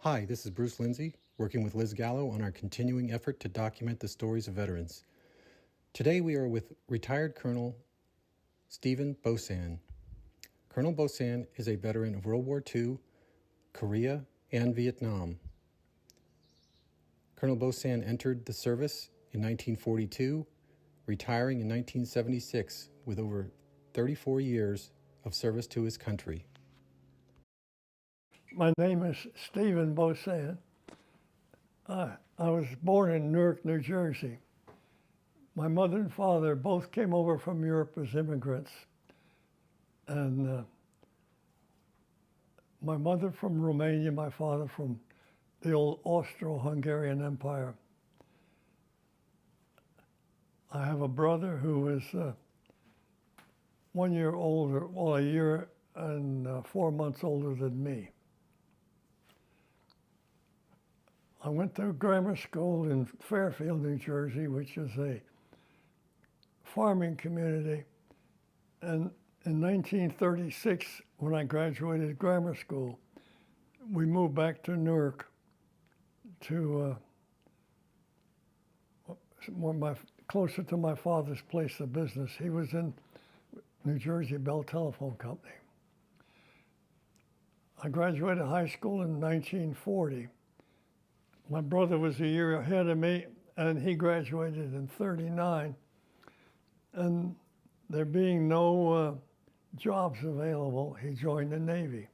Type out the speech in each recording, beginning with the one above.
Hi, this is Bruce Lindsay, working with Liz Gallo on our continuing effort to document the stories of veterans. Today we are with retired Colonel Steven Boson. Colonel Boson is a veteran of World War II, Korea, and Vietnam. Colonel Boson entered the service in 1942, retiring in 1976 with over 34 years of service to his country. My name is Steven Boson. I was born in Newark, New Jersey. My mother and father both came over from Europe as immigrants. And my mother from Romania, my father from the old Austro-Hungarian Empire. I have a brother who is 1 year older, well, a year and 4 months older than me. I went to grammar school in Fairfield, New Jersey, which is a farming community. And in 1936, when I graduated grammar school, we moved back to Newark to closer to my father's place of business. He was in New Jersey Bell Telephone Company. I graduated high school in 1940. My brother was a year ahead of me, and he graduated in 39. And there being no jobs available, he joined the Navy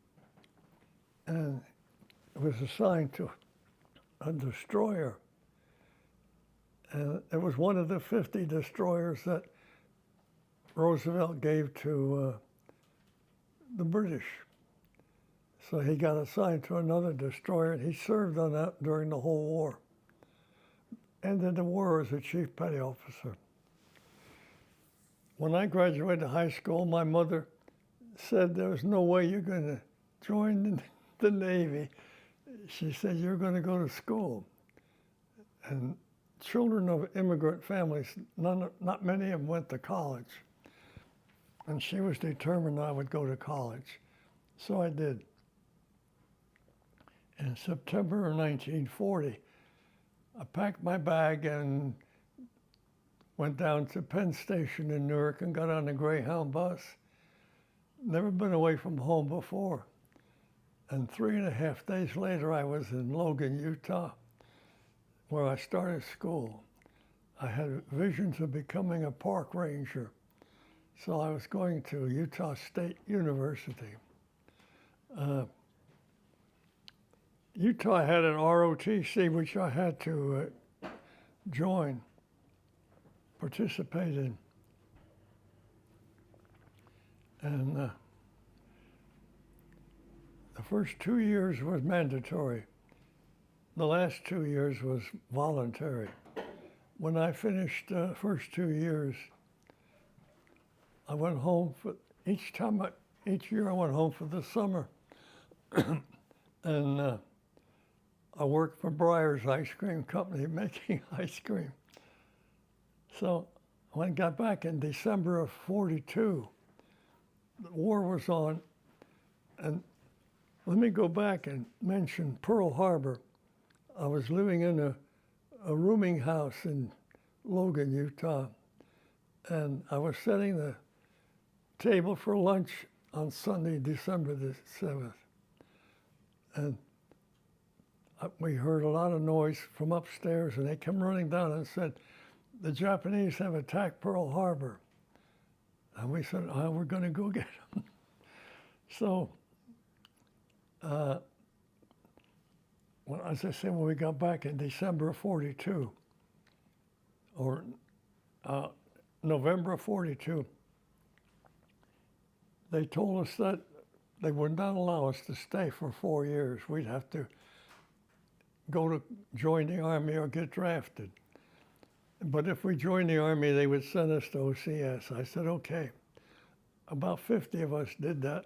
and was assigned to a destroyer. And it was one of the 50 destroyers that Roosevelt gave to the British. So he got assigned to another destroyer, and he served on that during the whole war. Ended the war as a chief petty officer. When I graduated high school, my mother said, "There's no way you're going to join the Navy." She said, "You're going to go to school." And children of immigrant families, not many of them went to college. And she was determined I would go to college. So I did. In September of 1940, I packed my bag and went down to Penn Station in Newark and got on a Greyhound bus. Never been away from home before. And 3.5 days later, I was in Logan, Utah, where I started school. I had visions of becoming a park ranger. So I was going to Utah State University. Utah had an ROTC, which I had to join, participate in. And the first 2 years was mandatory. The last 2 years was voluntary. When I finished the first 2 years, I went home for each year I went home for the summer. And I worked for Breyer's Ice Cream Company making ice cream. So when I got back in December of 42, the war was on. And let me go back and mention Pearl Harbor. I was living in a rooming house in Logan, Utah. And I was setting the table for lunch on Sunday, December the 7th. And we heard a lot of noise from upstairs, and they came running down and said, "The Japanese have attacked Pearl Harbor." And we said, "Oh, we're going to go get them." So, as I said, when we got back in December of 42, or November of 42, they told us that they would not allow us to stay for 4 years. We'd have to go to join the Army or get drafted. But if we joined the Army, they would send us to OCS. I said, okay. About 50 of us did that.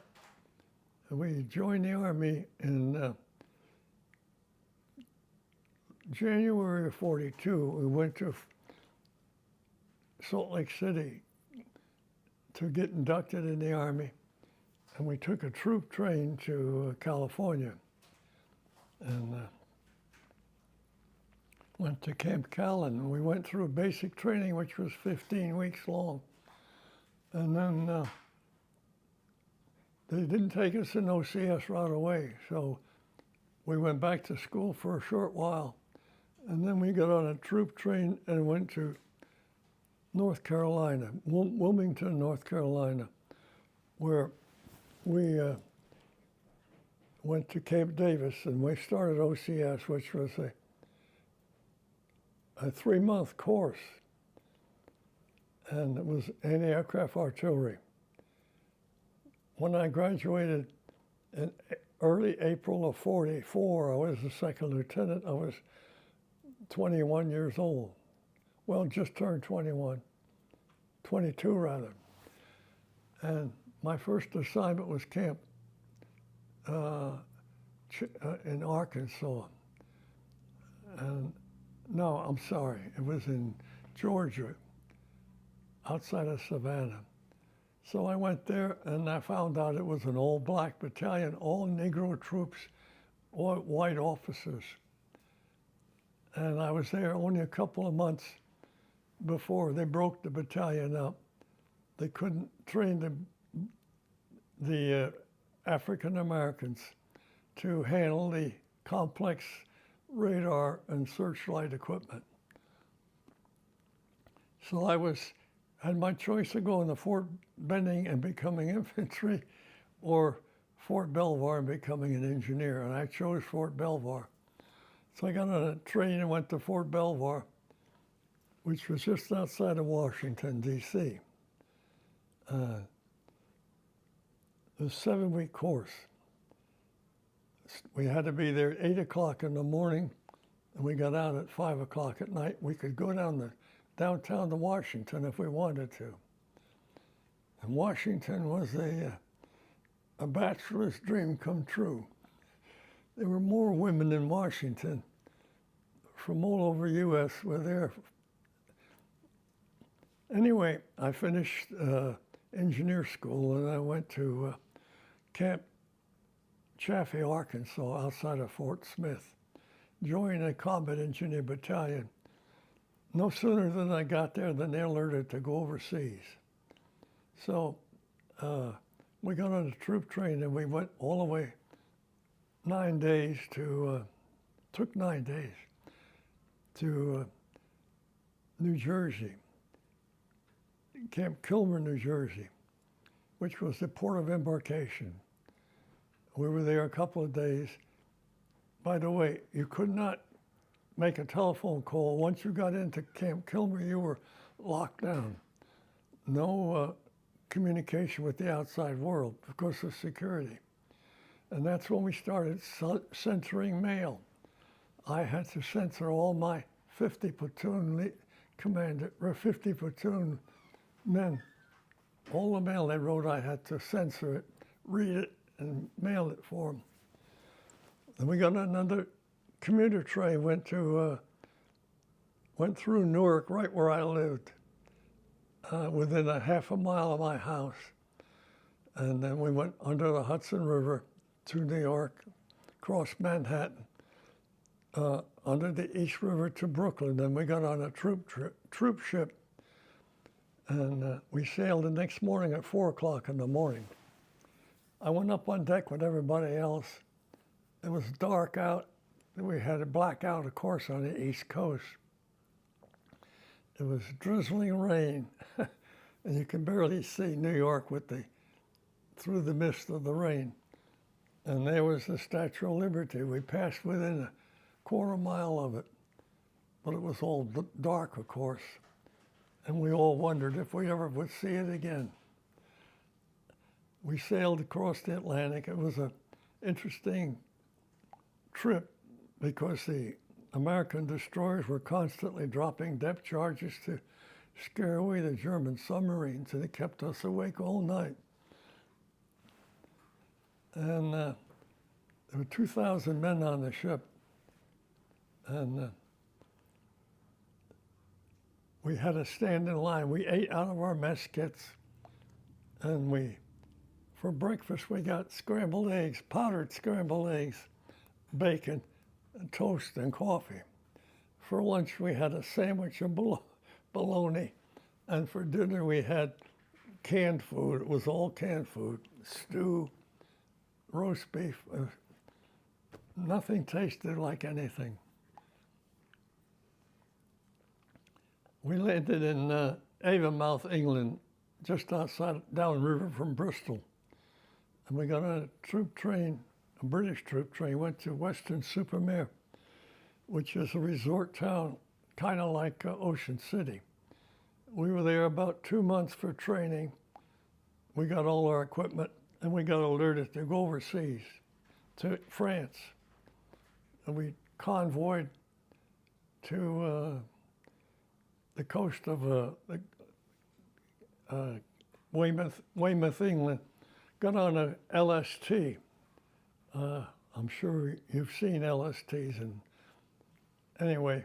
And we joined the Army in January of 42. We went to Salt Lake City to get inducted in the Army. And we took a troop train to California. and went to Camp Callan. We went through basic training, which was 15 weeks long. And then they didn't take us in OCS right away, so we went back to school for a short while. And then we got on a troop train and went to North Carolina, Wilmington, North Carolina, where we went to Camp Davis, and we started OCS, which was a 3-month course, and it was anti-aircraft artillery. When I graduated in early April of '44, I was a second lieutenant. I was 21 years old. Well, just turned 21, 22 rather. And my first assignment was camp in Arkansas. And no, I'm sorry, it was in Georgia, outside of Savannah. So I went there and I found out it was an all-black battalion, all Negro troops, all white officers. And I was there only a couple of months before they broke the battalion up. They couldn't train the African Americans to handle the complex radar and searchlight equipment. So I had my choice of going to Fort Benning and becoming infantry, or Fort Belvoir and becoming an engineer, and I chose Fort Belvoir. So I got on a train and went to Fort Belvoir, which was just outside of Washington, D.C. It was a 7-week course. We had to be there at 8 o'clock in the morning, and we got out at 5 o'clock at night. We could go downtown to Washington if we wanted to. And Washington was a bachelor's dream come true. There were more women in Washington from all over U.S. were there. Anyway, I finished engineer school and I went to Camp Chaffee, Arkansas, outside of Fort Smith, joined a combat engineer battalion. No sooner than I got there than they alerted to go overseas. So we got on a troop train and we went all the way 9 days took 9 days to New Jersey, Camp Kilmer, New Jersey, which was the port of embarkation. We were there a couple of days. By the way, you could not make a telephone call. Once you got into Camp Kilmer, you were locked down. No communication with the outside world because of security. And that's when we started censoring mail. I had to censor all my 50 platoon commander, or 50 platoon men. All the mail they wrote, I had to censor it, read it, and mail it for them. Then we got another commuter train, went through Newark, right where I lived, within a half a mile of my house. And then we went under the Hudson River to New York, across Manhattan, under the East River to Brooklyn. Then we got on a troop ship, and we sailed the next morning at 4 o'clock in the morning. I went up on deck with everybody else. It was dark out. We had a blackout, of course, on the East Coast. It was drizzling rain, and you can barely see New York through the mist of the rain. And there was the Statue of Liberty. We passed within a quarter mile of it, but it was all dark, of course. And we all wondered if we ever would see it again. We sailed across the Atlantic. It was an interesting trip because the American destroyers were constantly dropping depth charges to scare away the German submarines, and it kept us awake all night. And there were 2,000 men on the ship, and we had to stand in line. We ate out of our mess kits, and for breakfast we got scrambled eggs, powdered scrambled eggs, bacon, and toast, and coffee. For lunch, we had a sandwich of bologna, and for dinner, we had canned food. It was all canned food, stew, roast beef. Nothing tasted like anything. We landed in Avonmouth, England, just outside, downriver from Bristol. And we got on a troop train, a British troop train, went to Weston-super-Mare, which is a resort town, kind of like Ocean City. We were there about 2 months for training. We got all our equipment, and we got alerted to go overseas to France. And we convoyed to the coast of Weymouth, England, got on a LST. I'm sure you've seen LSTs. And anyway,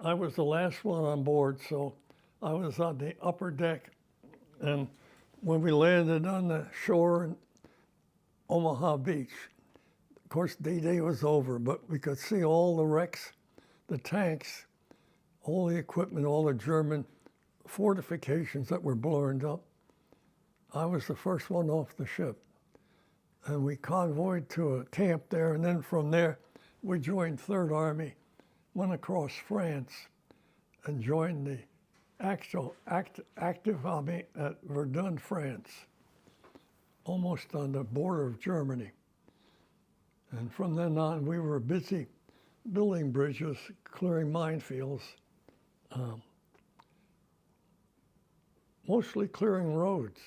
I was the last one on board, so I was on the upper deck. And when we landed on the shore in Omaha Beach, of course, D-Day was over, but we could see all the wrecks, the tanks, all the equipment, all the German fortifications that were burned up. I was the first one off the ship. And we convoyed to a camp there, and then from there, we joined Third Army, went across France, and joined the active army at Verdun, France, almost on the border of Germany. And from then on, we were busy building bridges, clearing minefields, mostly clearing roads.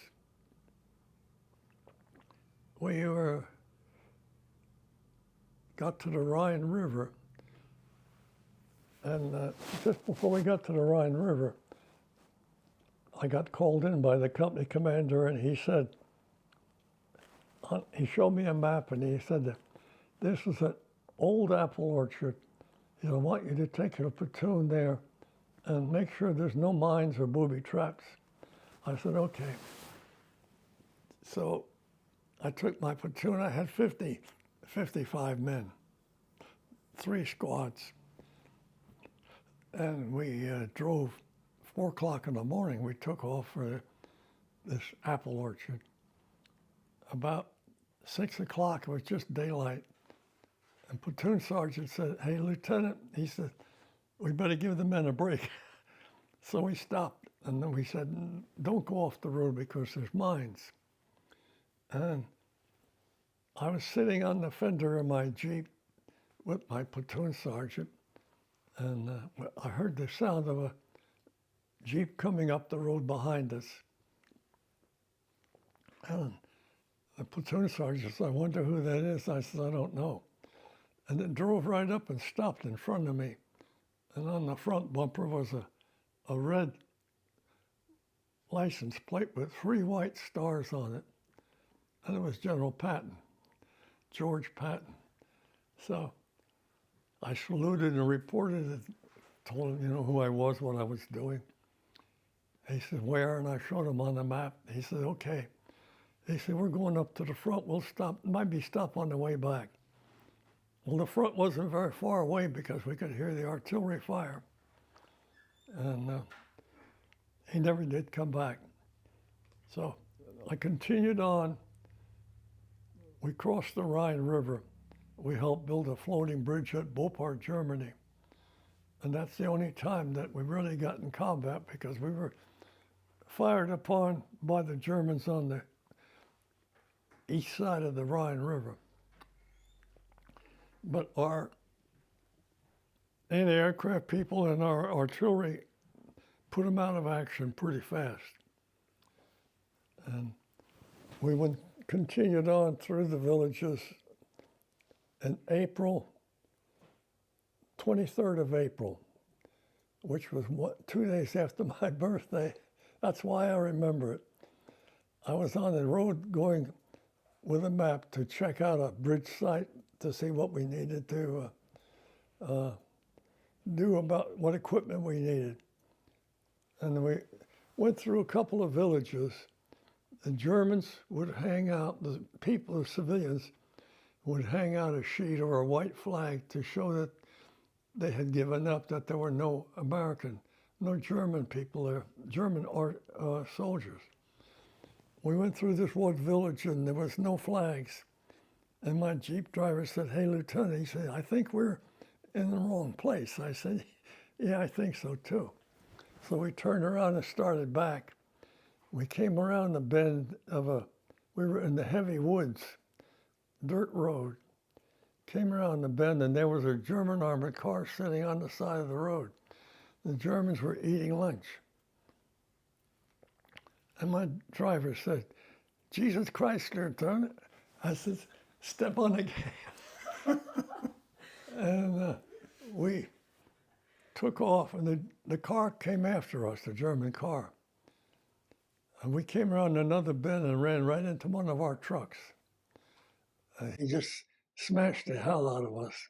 We got to the Rhine River, and just before we got to the Rhine River, I got called in by the company commander, and he said, he showed me a map, and he said, this is an old apple orchard. I want you to take a platoon there and make sure there's no mines or booby traps. I said, okay. So I took my platoon. I had 55 men, 3 squads. And we drove 4 o'clock in the morning. We took off for this apple orchard. About 6 o'clock, it was just daylight. And platoon sergeant said, hey, Lieutenant, he said, we better give the men a break. So we stopped, and then we said, don't go off the road because there's mines. And I was sitting on the fender of my Jeep with my platoon sergeant, and I heard the sound of a Jeep coming up the road behind us. And the platoon sergeant said, I wonder who that is. I said, I don't know. And it drove right up and stopped in front of me. And on the front bumper was a red license plate with 3 white stars on it. And it was General Patton, George Patton. So I saluted and reported and told him, who I was, what I was doing. He said, where? And I showed him on the map. He said, okay. He said, we're going up to the front. We'll stop, might be stop on the way back. Well, the front wasn't very far away because we could hear the artillery fire. And he never did come back. So I continued on. We crossed the Rhine River. We helped build a floating bridge at Beauport, Germany. And that's the only time that we really got in combat because we were fired upon by the Germans on the east side of the Rhine River. But our anti-aircraft people and our artillery put them out of action pretty fast. And we continued on through the villages. In April, 23rd of April, which was 2 days after my birthday, that's why I remember it. I was on the road going with a map to check out a bridge site to see what we needed to do about what equipment we needed. And we went through a couple of villages. The Germans would hang out, the people, the civilians, would hang out a sheet or a white flag to show that they had given up, that there were no German people there, soldiers. We went through this one village and there was no flags. And my Jeep driver said, "Hey, Lieutenant," he said, "I think we're in the wrong place." I said, "Yeah, I think so too." So we turned around and started back. We came around the bend we were in the heavy woods, dirt road. Came around the bend and there was a German armored car sitting on the side of the road. The Germans were eating lunch. And my driver said, "Jesus Christ, Lieutenant." I said, "Step on the gas." And we took off, and the car came after us, the German car. And we came around another bend and ran right into one of our trucks. He just smashed the hell out of us.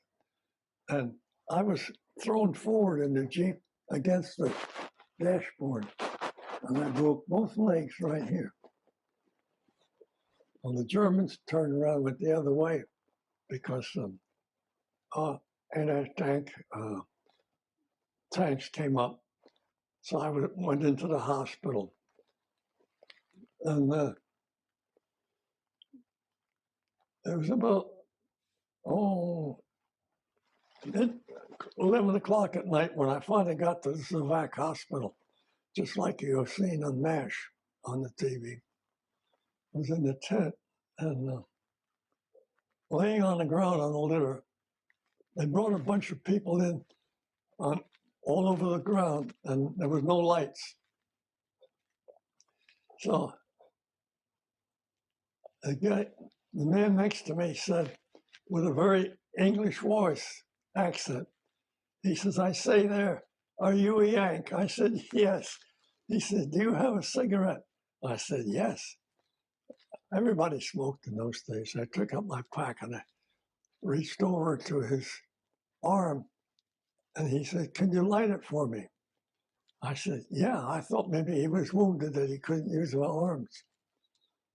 And I was thrown forward in the Jeep against the dashboard. And I broke both legs right here. Well, the Germans turned around, went the other way because some anti-tank tanks came up. So I went into the hospital. And it was about, 11 o'clock at night when I finally got to the Civac hospital, just like you have seen on MASH on the TV. I was in the tent and laying on the ground on the litter. They brought a bunch of people in all over the ground, and there was no lights. So the man next to me said, with a very English voice accent, he says, "I say there, are you a Yank?" I said, "Yes." He said, "Do you have a cigarette?" I said, "Yes." Everybody smoked in those days. I took up my pack and I reached over to his arm and he said, "Can you light it for me?" I said, "Yeah." I thought maybe he was wounded that he couldn't use my arms.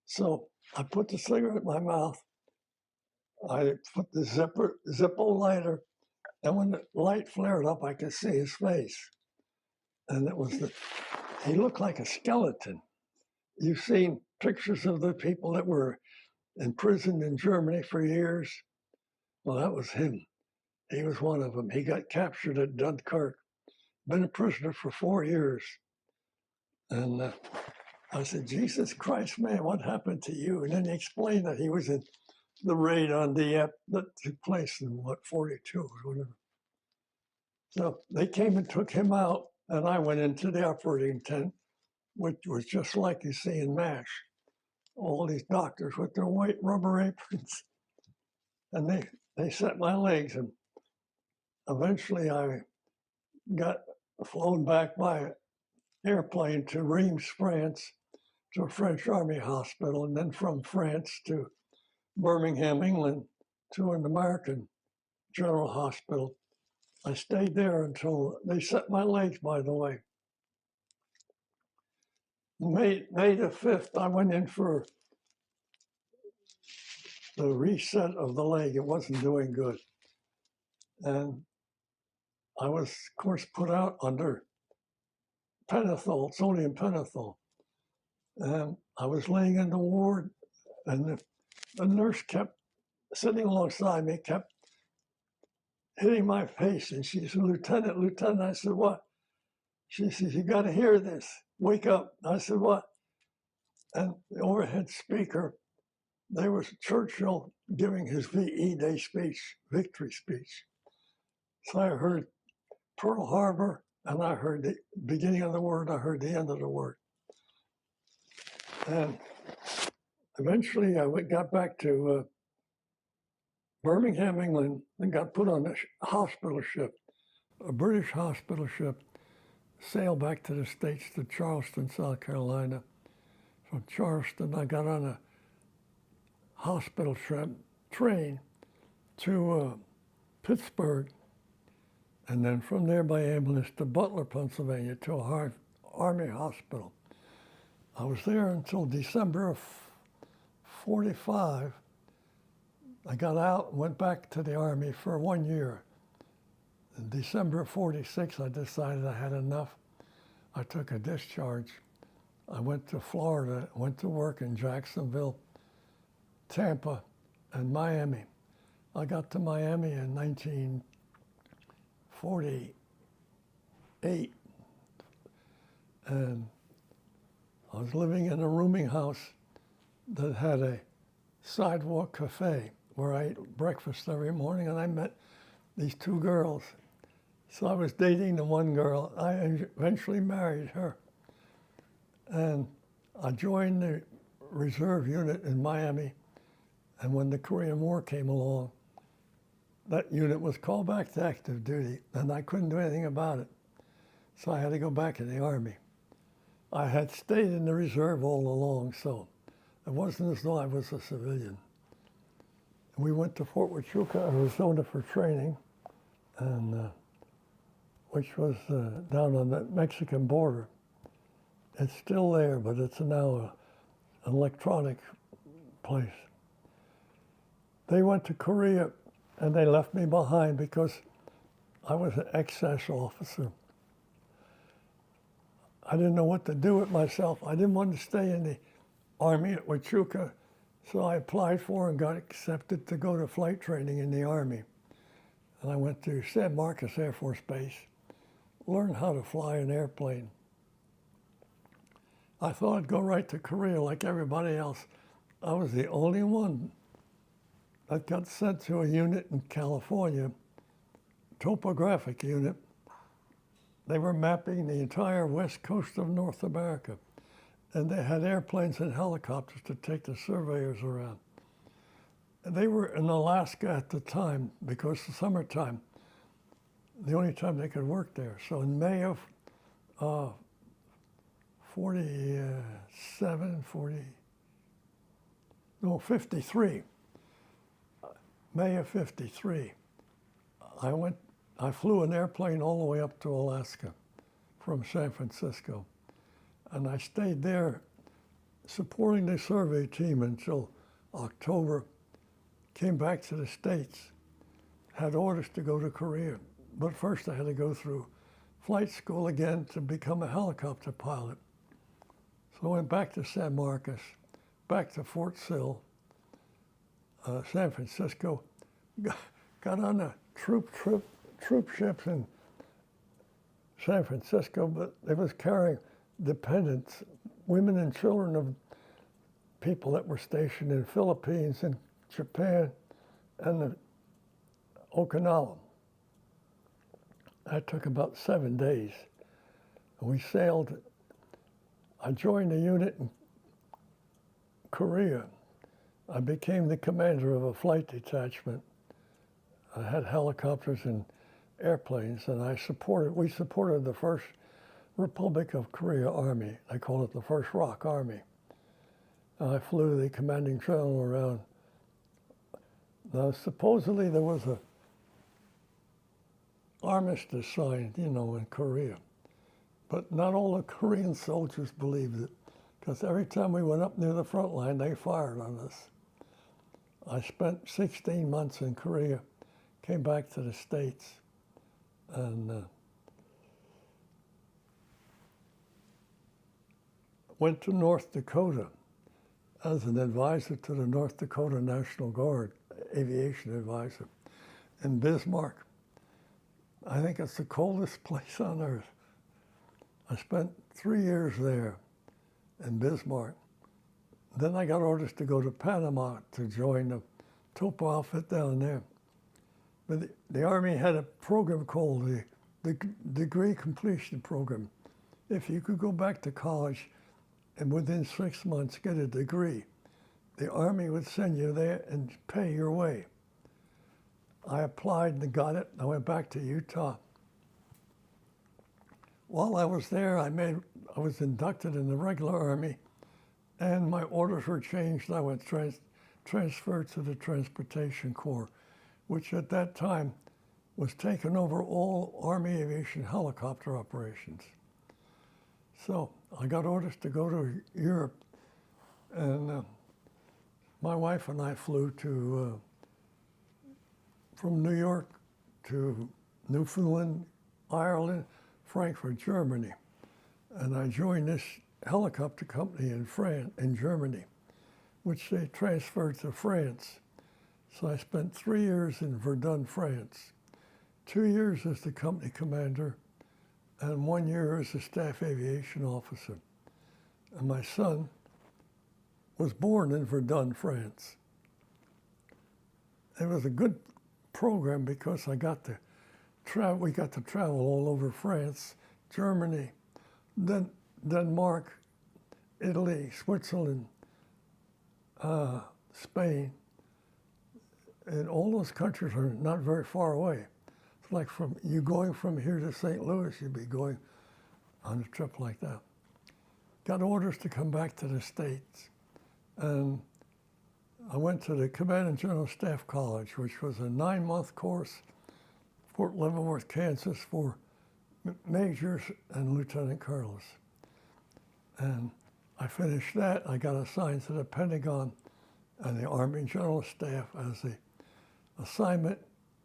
So I put the cigarette in my mouth. I put the Zippo lighter, and when the light flared up, I could see his face. And he looked like a skeleton. You've seen pictures of the people that were imprisoned in Germany for years. Well, that was him. He was one of them. He got captured at Dunkirk, been a prisoner for 4 years. And I said, "Jesus Christ, man, what happened to you?" And then he explained that he was in the raid on Dieppe that took place in 42 or whatever. So they came and took him out, and I went into the operating tent, which was just like you see in MASH. All these doctors with their white rubber aprons. And they set my legs, and eventually I got flown back by airplane to Reims, France, to a French Army hospital, and then from France to Birmingham, England, to an American General Hospital. I stayed there until they set my legs, by the way. May the 5th, I went in for the reset of the leg. It wasn't doing good. And I was, of course, put out under pentothal, sodium pentothal. And I was laying in the ward, and the nurse kept sitting alongside me, kept hitting my face. And she said, "Lieutenant, Lieutenant." I said, "What?" She says, "You got to hear this. Wake up." I said, "What?" And the overhead speaker, there was Churchill giving his VE Day speech, victory speech. So I heard Pearl Harbor, and I heard the beginning of the word, I heard the end of the word. And eventually I got back to Birmingham, England, and got put on a hospital ship. A British hospital ship sailed back to the States to Charleston, South Carolina. From Charleston, I got on a hospital train to Pittsburgh, and then from there by ambulance to Butler, Pennsylvania, to a Army hospital. I was there until December of 45, I got out and went back to the Army for 1 year. In December of 46, I decided I had enough. I took a discharge. I went to Florida, went to work in Jacksonville, Tampa, and Miami. I got to Miami in 1948, and I was living in a rooming house that had a sidewalk cafe where I ate breakfast every morning, and I met these two girls. So I was dating the one girl. I eventually married her. And I joined the reserve unit in Miami. And when the Korean War came along, that unit was called back to active duty, and I couldn't do anything about it. So I had to go back in the Army. I had stayed in the reserve all along, so it wasn't as though I was a civilian. And we went to Fort Huachuca, Arizona for training, and which was down on the Mexican border. It's still there, but it's now an electronic place. They went to Korea, and they left me behind because I was an excess officer. I didn't know what to do with myself. I didn't want to stay in the Army at Huachuca, so I applied for and got accepted to go to flight training in the Army. And I went to San Marcos Air Force Base, learned how to fly an airplane. I thought I'd go right to Korea like everybody else. I was the only one that got sent to a unit in California, topographic unit. They were mapping the entire west coast of North America, and they had airplanes and helicopters to take the surveyors around. And they were in Alaska at the time because the summertime, the only time they could work there. So in May of 53, May of 53, I flew an airplane all the way up to Alaska from San Francisco. And I stayed there supporting the survey team until October, came back to the States, had orders to go to Korea. But first I had to go through flight school again to become a helicopter pilot. So I went back to San Marcos, back to Fort Sill, San Francisco, got on a troop ships in San Francisco, but they was carrying dependents, women and children of people that were stationed in Philippines and Japan and Okinawa. That took about 7 days. We sailed. I joined a unit in Korea. I became the commander of a flight detachment. I had helicopters and airplanes, and we supported the first Republic of Korea Army. They call it the First Rock Army. I flew the commanding general around. Now, supposedly there was a armistice signed, in Korea. But not all the Korean soldiers believed it, because every time we went up near the front line, they fired on us. I spent 16 months in Korea, came back to the States, and went to North Dakota as an advisor to the North Dakota National Guard, aviation advisor, in Bismarck. I think it's the coldest place on earth. I spent 3 years there in Bismarck. Then I got orders to go to Panama to join the Topo outfit down there. But the Army had a program called the Degree Completion Program. If you could go back to college and within 6 months get a degree, the Army would send you there and pay your way. I applied and got it. I went back to Utah. While I was there, I was inducted in the regular Army, and my orders were changed. I was transferred to the Transportation Corps, which at that time was taking over all Army aviation helicopter operations. So I got orders to go to Europe, and my wife and I flew to from New York to Newfoundland, Ireland, Frankfurt, Germany. And I joined this helicopter company in Germany, which they transferred to France. So I spent 3 years in Verdun, France, 2 years as the company commander, and 1 year as a staff aviation officer. And my son was born in Verdun, France. It was a good program because I got to travel. We got to travel all over France, Germany, then Denmark, Italy, Switzerland, Spain, and all those countries are not very far away. It's like going from here to St. Louis, you'd be going on a trip like that. Got orders to come back to the States, and I went to the Command and General Staff College, which was a 9-month course, Fort Leavenworth, Kansas, for majors and lieutenant colonels. And I finished that. I got assigned to the Pentagon and the Army General Staff as the assignment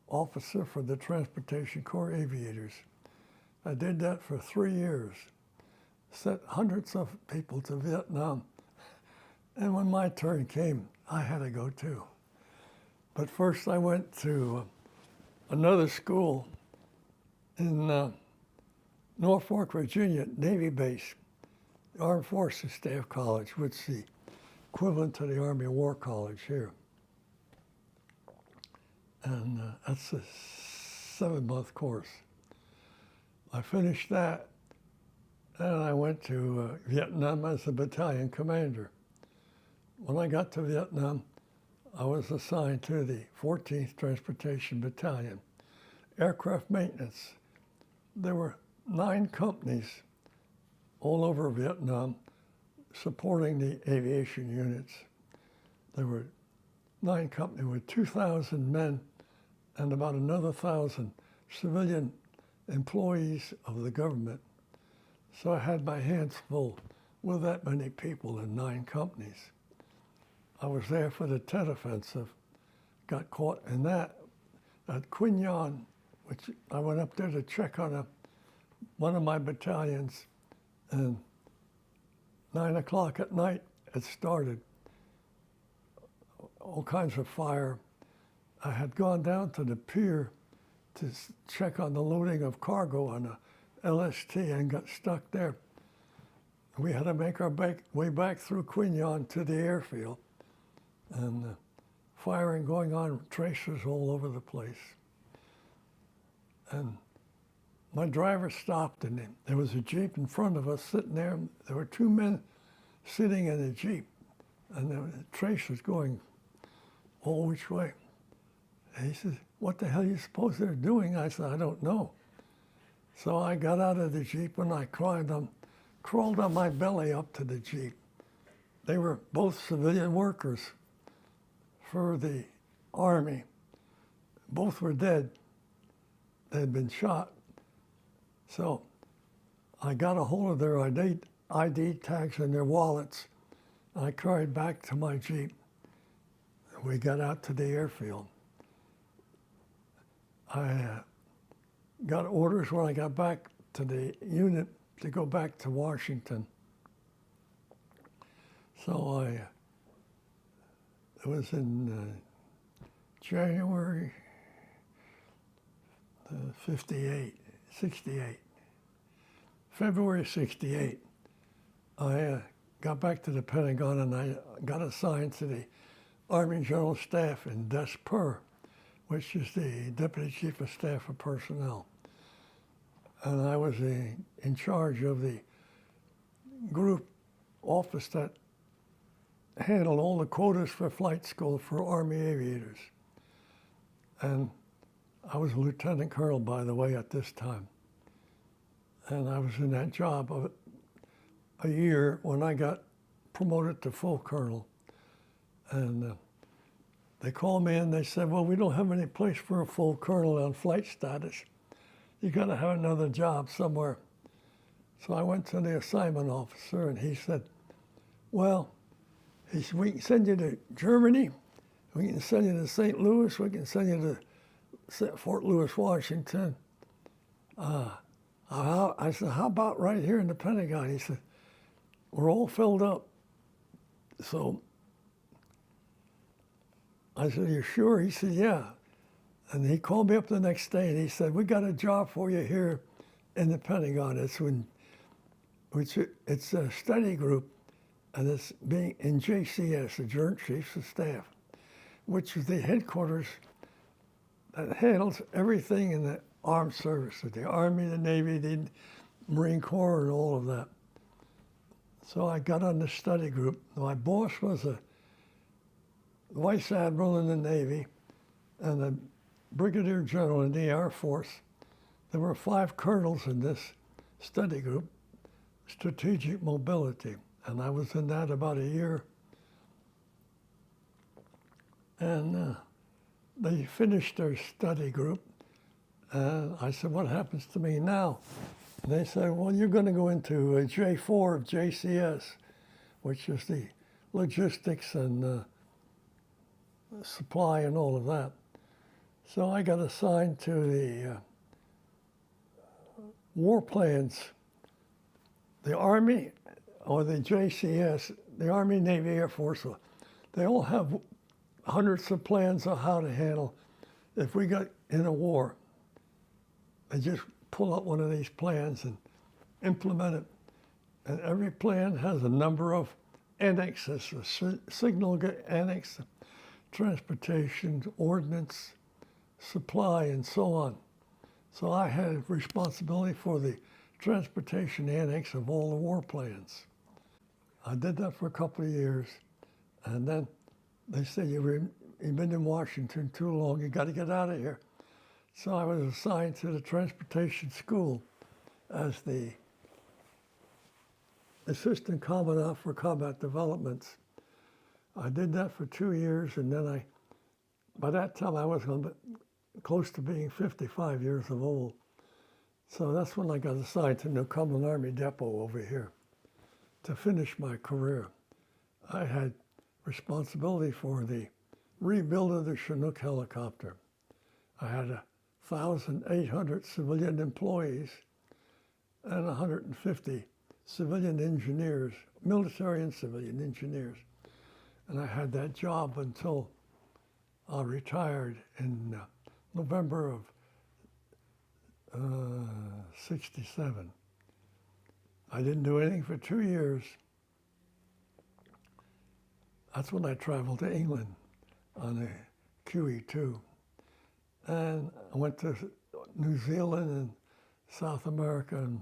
officer for the Transportation Corps Aviators. I did that for 3 years, sent hundreds of people to Vietnam. And when my turn came, I had to go too. But first I went to another school in Norfolk, Virginia, Navy base, the Armed Forces Staff College, which is the equivalent to the Army War College here. And that's a 7-month course. I finished that, and I went to Vietnam as a battalion commander. When I got to Vietnam, I was assigned to the 14th Transportation Battalion, aircraft maintenance. There were 9 companies all over Vietnam supporting the aviation units. There were 9 companies with 2,000 men and about another 1,000 civilian employees of the government. So I had my hands full with that many people in 9 companies. I was there for the Tet Offensive, got caught in that at Quy Nhon, which I went up there to check on one of my battalions, and 9 o'clock at night it started. All kinds of fire. I had gone down to the pier to check on the loading of cargo on a LST and got stuck there. We had to make our way back through Quy Nhon to the airfield, and firing going on, tracers all over the place. And my driver stopped, and there was a Jeep in front of us sitting there. There were 2 men sitting in a Jeep, and there were tracers going all which way. And he says, "What the hell do you suppose they're doing?" I said, "I don't know." So I got out of the Jeep and I crawled on my belly up to the Jeep. They were both civilian workers for the Army. Both were dead. They had been shot. So I got a hold of their ID tags and their wallets. I carried back to my Jeep. We got out to the airfield. I got orders when I got back to the unit to go back to Washington. So it was in January 68. February 68, I got back to the Pentagon and I got assigned to the Army General Staff in Des Purs, which is the Deputy Chief of Staff for Personnel. And I was in charge of the group office that handled all the quotas for flight school for Army aviators. And I was a lieutenant colonel, by the way, at this time. And I was in that job of a year when I got promoted to full colonel. And they called me and they said, "Well, we don't have any place for a full colonel on flight status. You got to have another job somewhere." So I went to the assignment officer and he said, "Well," he said, "we can send you to Germany, we can send you to St. Louis, we can send you to Fort Lewis, Washington. I said, how about right here in the Pentagon? He said, we're all filled up. So I said, you sure? He said, yeah. And he called me up the next day and he said, we got a job for you here in the Pentagon. It's a study group, and it's being in JCS, the Joint Chiefs of Staff, which is the headquarters that handles everything in the armed services, the Army, the Navy, the Marine Corps, and all of that. So I got on the study group. My boss was a vice admiral in the Navy and a brigadier general in the Air Force. There were 5 colonels in this study group, strategic mobility, and I was in that about a year. And they finished their study group, and I said, what happens to me now? And they said, well, you're going to go into a J4 of JCS, which is the logistics and supply and all of that. So I got assigned to the war plans. The Army, or the JCS, the Army, Navy, Air Force, they all have hundreds of plans on how to handle if we got in a war. They just pull out one of these plans and implement it. And every plan has a number of annexes, a signal annex, transportation, ordnance, supply, and so on. So I had responsibility for the transportation annex of all the war plans. I did that for a couple of years, and then they said, you've been in Washington too long, you got to get out of here. So I was assigned to the transportation school as the assistant commandant for combat developments. I did that for 2 years, and then by that time I was close to being 55 years of old. So that's when I got assigned to New Cumberland Army Depot over here to finish my career. I had responsibility for the rebuild of the Chinook helicopter. I had 1,800 civilian employees and 150 civilian engineers, military and civilian engineers. And I had that job until I retired in November of 67. I didn't do anything for 2 years. That's when I traveled to England on a QE2. And I went to New Zealand and South America, and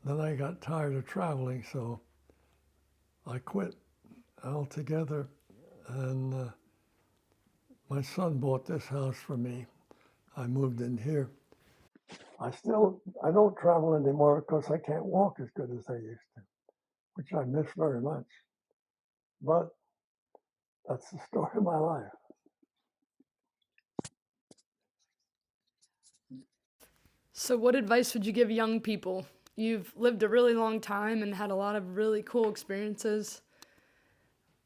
then I got tired of traveling, so I quit altogether. And my son bought this house for me. I moved in here. I don't travel anymore because I can't walk as good as I used to, which I miss very much. But that's the story of my life. So what advice would you give young people? You've lived a really long time and had a lot of really cool experiences.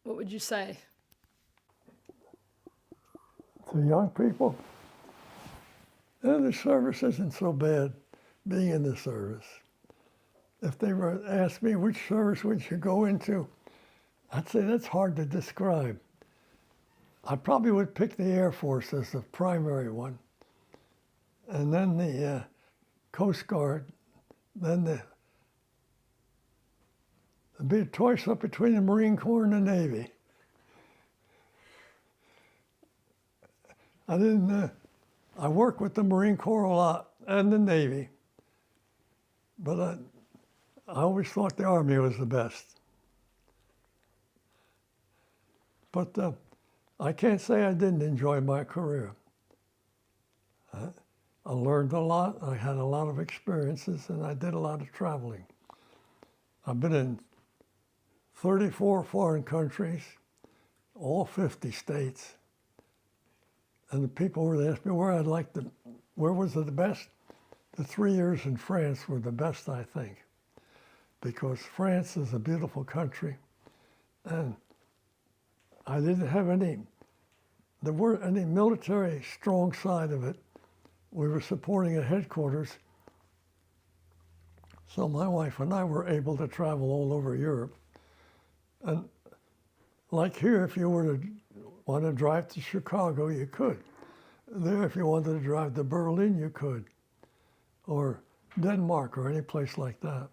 What would you say? To young people, the service isn't so bad, being in the service. If they were to ask me which service would you go into, I'd say that's hard to describe. I probably would pick the Air Force as the primary one, and then the Coast Guard, then there'd be a choice up between the Marine Corps and the Navy. I worked with the Marine Corps a lot and the Navy, but I always thought the Army was the best. But I can't say I didn't enjoy my career. I learned a lot, I had a lot of experiences, and I did a lot of traveling. I've been in 34 foreign countries, all 50 states. And the people would ask me where was it the best? The 3 years in France were the best, I think, because France is a beautiful country, and I didn't have any there weren't any military strong side of it. We were supporting a headquarters. So my wife and I were able to travel all over Europe. And like here, if you were to want to drive to Chicago, you could. There, if you wanted to drive to Berlin, you could. Or Denmark or any place like that.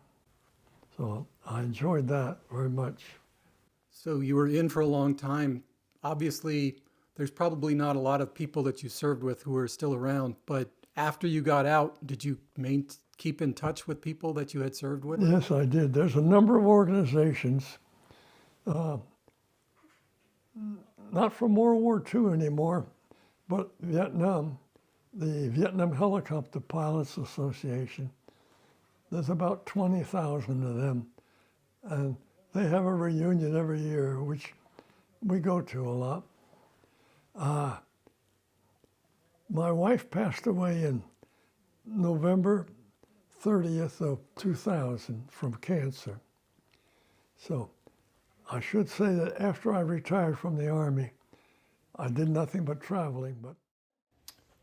So I enjoyed that very much. So you were in for a long time. Obviously, there's probably not a lot of people that you served with who are still around, but after you got out, did you keep in touch with people that you had served with? Yes, I did. There's a number of organizations, not from World War II anymore, but Vietnam, the Vietnam Helicopter Pilots Association. There's about 20,000 of them, and they have a reunion every year, which we go to a lot. My wife passed away in November 30th of 2000 from cancer. So I should say that after I retired from the Army, I did nothing but traveling. But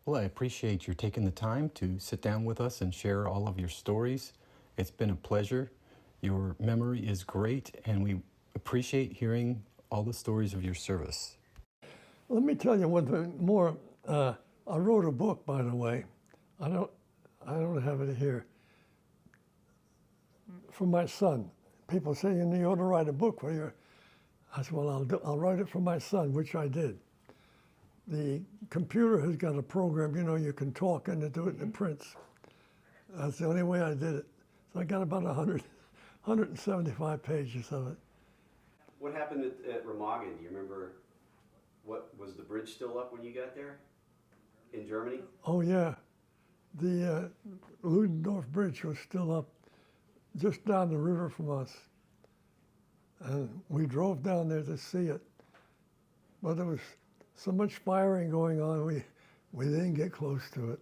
Well, I appreciate you taking the time to sit down with us and share all of your stories. It's been a pleasure. Your memory is great, and we appreciate hearing all the stories of your service. let me tell you one thing more. I wrote a book, by the way. I don't have it here. For my son. People say, you ought to write a book for your. I said, well, I'll write it for my son, which I did. The computer has got a program, you can talk and do it and it prints. That's the only way I did it. So I got about 175 pages of it. What happened at Remagen? Do you remember? What was the bridge still up when you got there in Germany? Oh yeah, the Ludendorff Bridge was still up just down the river from us. And we drove down there to see it. But there was so much firing going on, we didn't get close to it.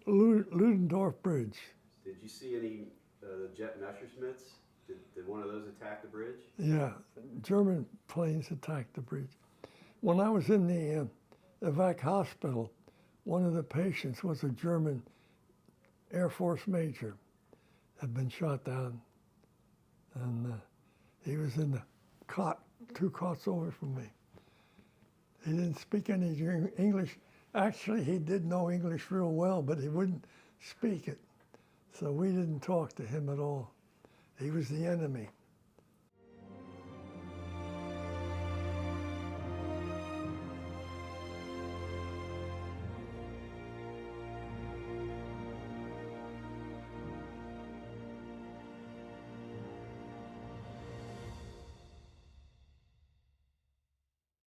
Ludendorff Bridge. Did you see any jet Messerschmitts? Did one of those attack the bridge? Yeah, German planes attacked the bridge. When I was in the evac hospital, one of the patients was a German Air Force major, had been shot down. And he was in the cot, 2 cots over from me. He didn't speak any English. Actually, he did know English real well, but he wouldn't speak it. So we didn't talk to him at all. He was the enemy.